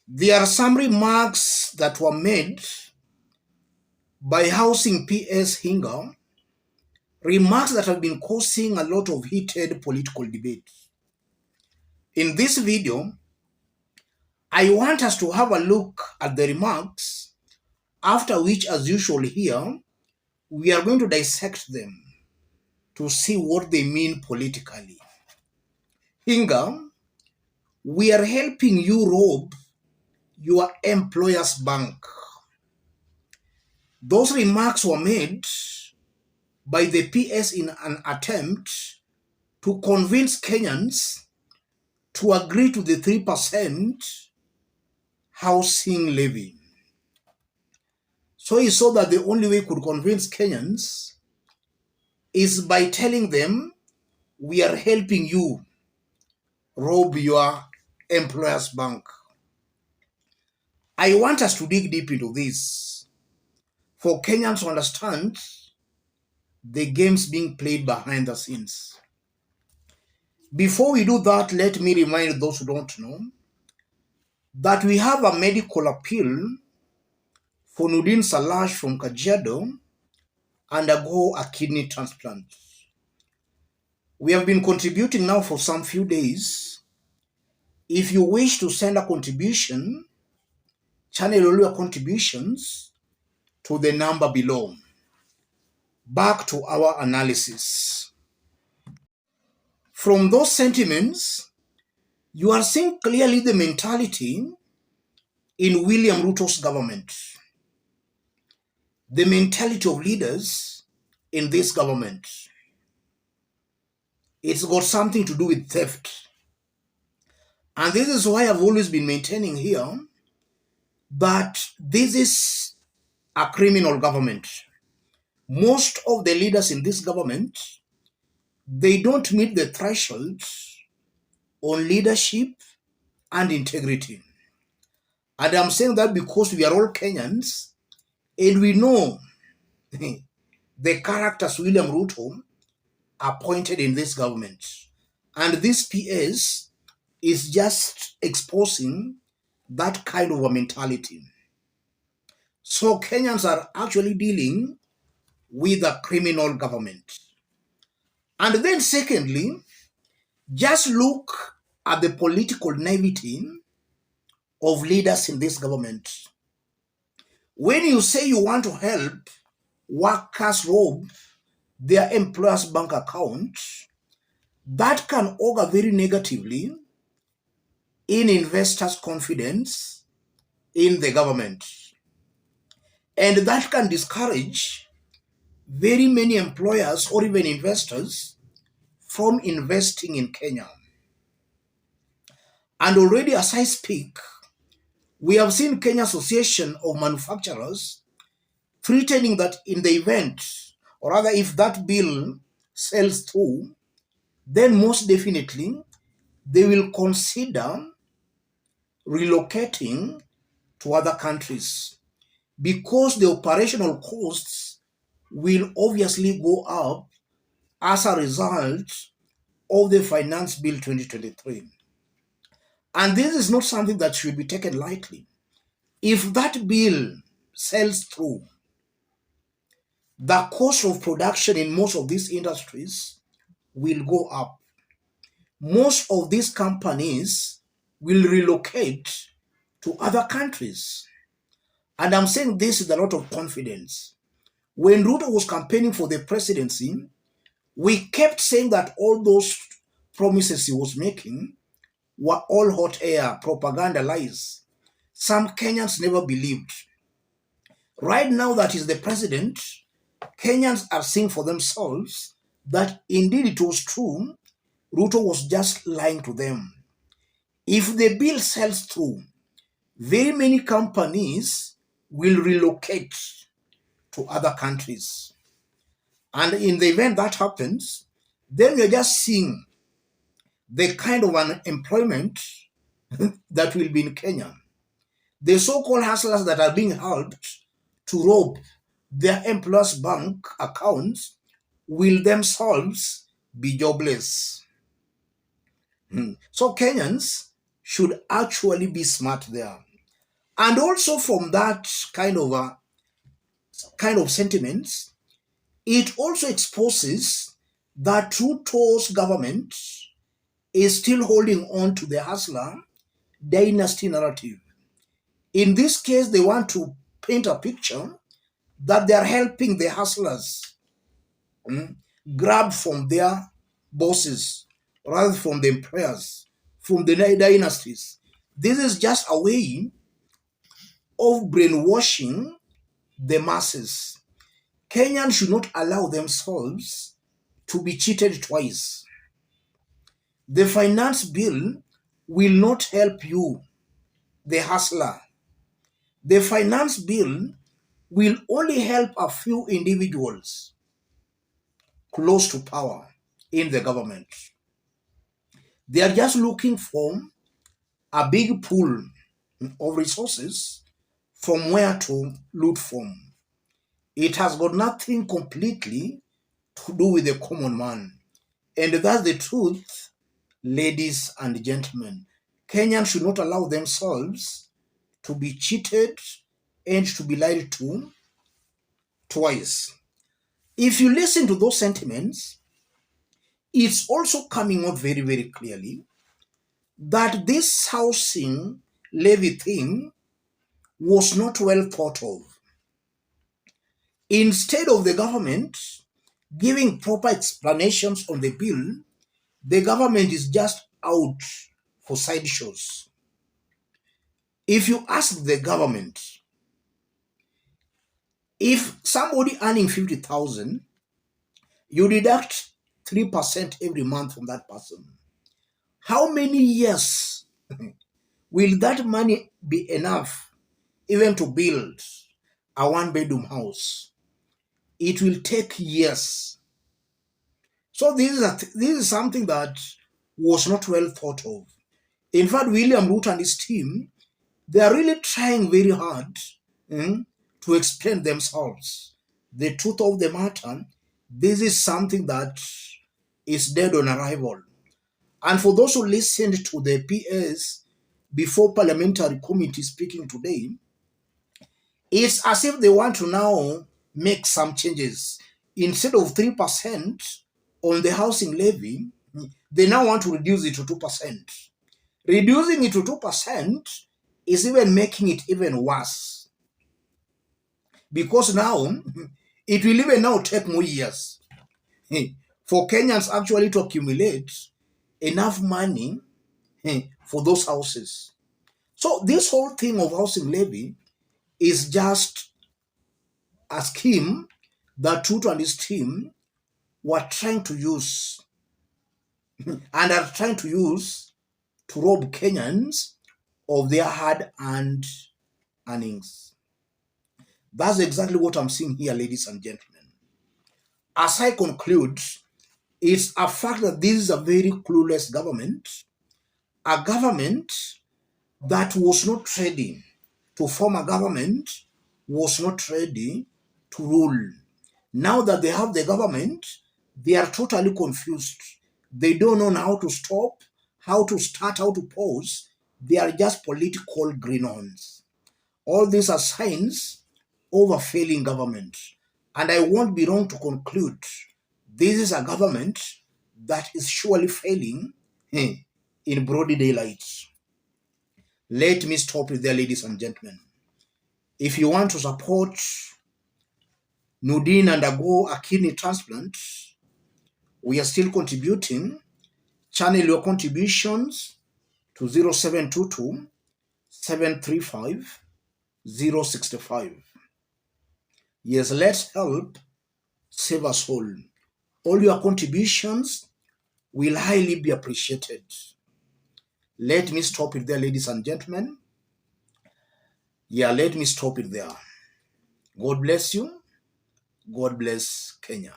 There are some remarks that were made by housing PS Hinga, remarks that have been causing a lot of heated political debate. In this video, I want us to have a look at the remarks, after which, as usual here, we are going to dissect them to see what they mean politically. Hinga, we are helping you rob your employer's bank. Those remarks were made by the PS in an attempt to convince Kenyans to agree to the 3% housing levy. So he saw that the only way he could convince Kenyans is by telling them, we are helping you rob your employer's bank. I want us to dig deep into this for Kenyans to understand the games being played behind the scenes. Before we do that, let me remind those who don't know that we have a medical appeal for Nudin Salash from Kajiado undergo a kidney transplant. We have been contributing now for some few days. If you wish to send a contribution, channel all your contributions to the number below. Back to our analysis. From those sentiments, you are seeing clearly the mentality in William Ruto's government, the mentality of leaders in this government. It's got something to do with theft. And this is why I've always been maintaining here that this is a criminal government. Most of the leaders in this government, they don't meet the threshold on leadership and integrity. And I'm saying that because we are all Kenyans and we know the characters William Ruto appointed in this government. And this PS is just exposing that kind of a mentality. So Kenyans are actually dealing with a criminal government. And then secondly, just look at the political naivety of leaders in this government. When you say you want to help workers rob their employer's bank account, that can augur very negatively in investors' confidence in the government. And that can discourage very many employers or even investors from investing in Kenya. And already as I speak, we have seen Kenya Association of Manufacturers threatening that in the event, or rather if that bill sells through, then most definitely they will consider relocating to other countries because the operational costs will obviously go up as a result of the Finance Bill 2023. And this is not something that should be taken lightly. If that bill sells through, the cost of production in most of these industries will go up. Most of these companies will relocate to other countries. And I'm saying this with a lot of confidence. When Ruto was campaigning for the presidency, we kept saying that all those promises he was making were all hot air, propaganda lies. Some Kenyans never believed. Right now that he's the president, Kenyans are seeing for themselves that indeed it was true, Ruto was just lying to them. If the bill sells through, very many companies will relocate to other countries. And in the event that happens, then we're just seeing the kind of unemployment that will be in Kenya. The so-called hustlers that are being helped to rob their employers' bank accounts will themselves be jobless. So Kenyans should actually be smart there. And also from that kind of sentiments, it also exposes that Ruto's government is still holding on to the hustler dynasty narrative. In this case, they want to paint a picture that they are helping the hustlers grab from their bosses rather from the employers, from the dynasties. This is just a way of brainwashing the masses. Kenyans should not allow themselves to be cheated twice. The finance bill will not help you, the hustler. The finance bill will only help a few individuals close to power in the government. They are just looking for a big pool of resources from where to loot from. It has got nothing completely to do with the common man. And that's the truth, ladies and gentlemen. Kenyans should not allow themselves to be cheated and to be lied to twice. If you listen to those sentiments, it's also coming out very, very clearly that this housing levy thing was not well thought of. Instead of the government giving proper explanations on the bill, the government is just out for sideshows. If you ask the government, if somebody earning 50,000, you deduct 3% every month from that person, how many years will that money be enough even to build a one-bedroom house? It will take years. So this is something that was not well thought of. In fact, William Ruto and his team, they are really trying very hard to explain themselves. The truth of the matter, this is something that is dead on arrival. And for those who listened to the PS before parliamentary committee speaking today, it's as if they want to now make some changes. Instead of 3% on the housing levy, they now want to reduce it to 2%. Reducing it to 2% is even making it even worse. Because now, it will even now take more years for Kenyans actually to accumulate enough money for those houses. So this whole thing of housing levy is just a scheme that Ruto and his team were trying to use and are trying to use to rob Kenyans of their hard-earned earnings. That's exactly what I'm seeing here, ladies and gentlemen. As I conclude, it's a fact that this is a very clueless government, a government that was not ready to form a government, was not ready to rule. Now that they have the government, they are totally confused. They don't know how to stop, how to start, how to pause. They are just political greenhorns. All these are signs of a failing government. And I won't be wrong to conclude this is a government that is surely failing in broad daylight. Let me stop it there, ladies and gentlemen. If you want to support Nudin undergo a kidney transplant, we are still contributing. Channel your contributions to 0722 735 065. Yes, let's help save us all your contributions will highly be appreciated. Let me stop it there, ladies and gentlemen. Yeah, let me stop it there. God bless you. God bless Kenya.